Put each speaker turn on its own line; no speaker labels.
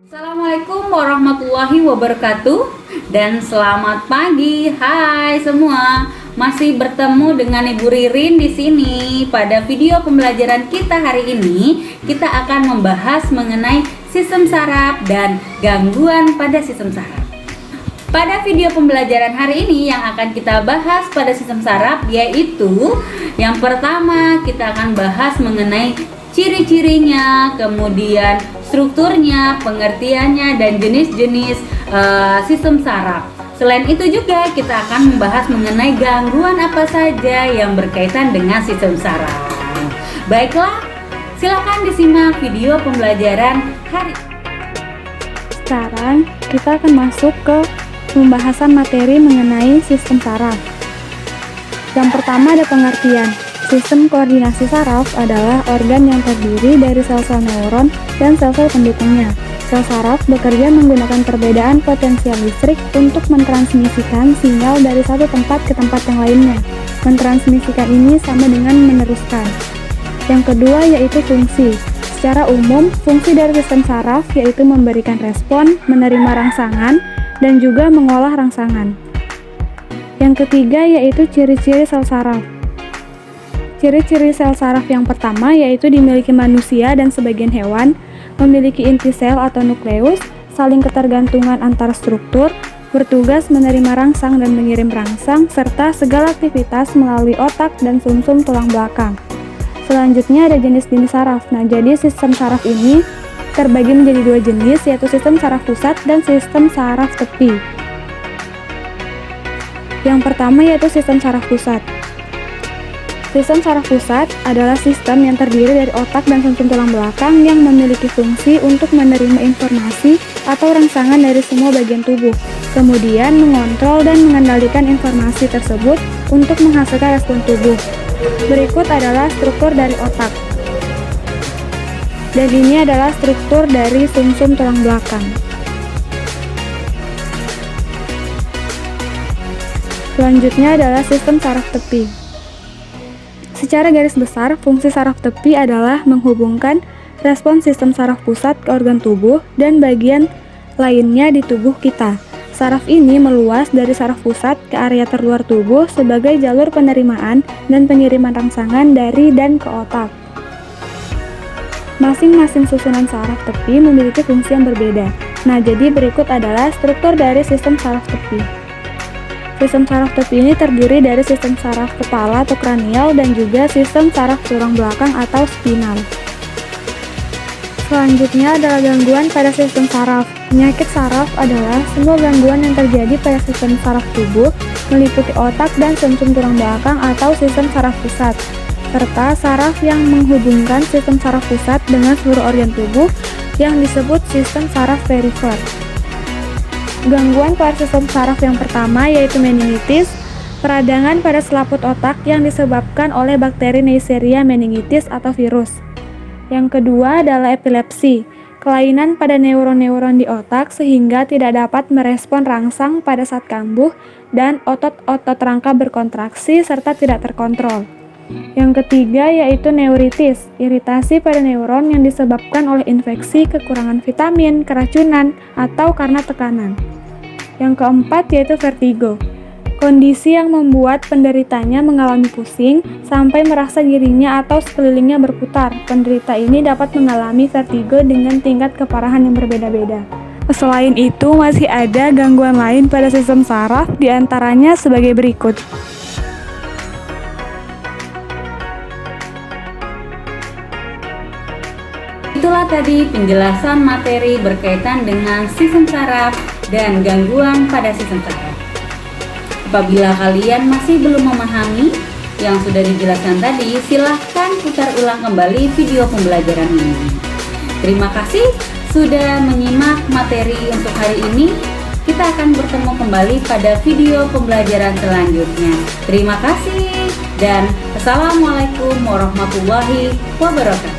Assalamualaikum warahmatullahi wabarakatuh dan selamat pagi. Hai semua, masih bertemu dengan Ibu Ririn di sini. Pada video pembelajaran kita hari ini, kita akan membahas mengenai sistem saraf dan gangguan pada sistem saraf. Pada video pembelajaran hari ini yang akan kita bahas pada sistem saraf yaitu yang pertama kita akan bahas mengenai ciri-cirinya, kemudian strukturnya, pengertiannya, dan jenis-jenis sistem saraf. Selain itu juga kita akan membahas mengenai gangguan apa saja yang berkaitan dengan sistem saraf. Baiklah, silakan disimak video pembelajaran hari ini.
Sekarang kita akan masuk ke pembahasan materi mengenai sistem saraf. Yang pertama ada pengertian. Sistem koordinasi saraf adalah organ yang terdiri dari sel-sel neuron dan sel-sel pendukungnya. Sel saraf bekerja menggunakan perbedaan potensial listrik untuk mentransmisikan sinyal dari satu tempat ke tempat yang lainnya. Mentransmisikan ini sama dengan meneruskan. Yang kedua yaitu fungsi. Secara umum, fungsi dari sistem saraf yaitu memberikan respon, menerima rangsangan, dan juga mengolah rangsangan. Yang ketiga yaitu ciri-ciri sel saraf. Ciri-ciri sel saraf yang pertama yaitu dimiliki manusia dan sebagian hewan, memiliki inti sel atau nukleus, saling ketergantungan antar struktur, bertugas menerima rangsang dan mengirim rangsang, serta segala aktivitas melalui otak dan sumsum tulang belakang. Selanjutnya ada jenis-jenis saraf. Nah, jadi sistem saraf ini terbagi menjadi dua jenis, yaitu sistem saraf pusat dan sistem saraf tepi. Yang pertama yaitu sistem saraf pusat. Sistem saraf pusat adalah sistem yang terdiri dari otak dan sumsum tulang belakang yang memiliki fungsi untuk menerima informasi atau rangsangan dari semua bagian tubuh, kemudian mengontrol dan mengendalikan informasi tersebut untuk menghasilkan respon tubuh. Berikut adalah struktur dari otak. Dan ini adalah struktur dari sumsum tulang belakang. Selanjutnya adalah sistem saraf tepi. Secara garis besar, fungsi saraf tepi adalah menghubungkan respon sistem saraf pusat ke organ tubuh dan bagian lainnya di tubuh kita. Saraf ini meluas dari saraf pusat ke area terluar tubuh sebagai jalur penerimaan dan pengiriman rangsangan dari dan ke otak. Masing-masing susunan saraf tepi memiliki fungsi yang berbeda. Nah, jadi berikut adalah struktur dari sistem saraf tepi. Sistem saraf tepi ini terdiri dari sistem saraf kepala atau kranial dan juga sistem saraf tulang belakang atau spinal. Selanjutnya adalah gangguan pada sistem saraf. Penyakit saraf adalah semua gangguan yang terjadi pada sistem saraf tubuh, meliputi otak dan sumsum tulang belakang atau sistem saraf pusat, serta saraf yang menghubungkan sistem saraf pusat dengan seluruh organ tubuh yang disebut sistem saraf perifer. Gangguan pada sistem saraf yang pertama yaitu meningitis, peradangan pada selaput otak yang disebabkan oleh bakteri Neisseria meningitis atau virus. Yang kedua adalah epilepsi, kelainan pada neuron-neuron di otak sehingga tidak dapat merespon rangsang pada saat kambuh dan otot-otot rangka berkontraksi serta tidak terkontrol. Yang ketiga yaitu neuritis, iritasi pada neuron yang disebabkan oleh infeksi, kekurangan vitamin, keracunan, atau karena tekanan. Yang keempat yaitu vertigo, kondisi yang membuat penderitanya mengalami pusing sampai merasa dirinya atau sekelilingnya berputar. Penderita ini dapat mengalami vertigo dengan tingkat keparahan yang berbeda-beda. Selain itu, masih ada gangguan lain pada sistem saraf, diantaranya sebagai berikut.
Itulah tadi penjelasan materi berkaitan dengan sistem saraf dan gangguan pada sistem saraf. Apabila kalian masih belum memahami yang sudah dijelaskan tadi, silahkan putar ulang kembali video pembelajaran ini. Terima kasih sudah menyimak materi untuk hari ini. Kita akan bertemu kembali pada video pembelajaran selanjutnya. Terima kasih dan Assalamualaikum warahmatullahi wabarakatuh.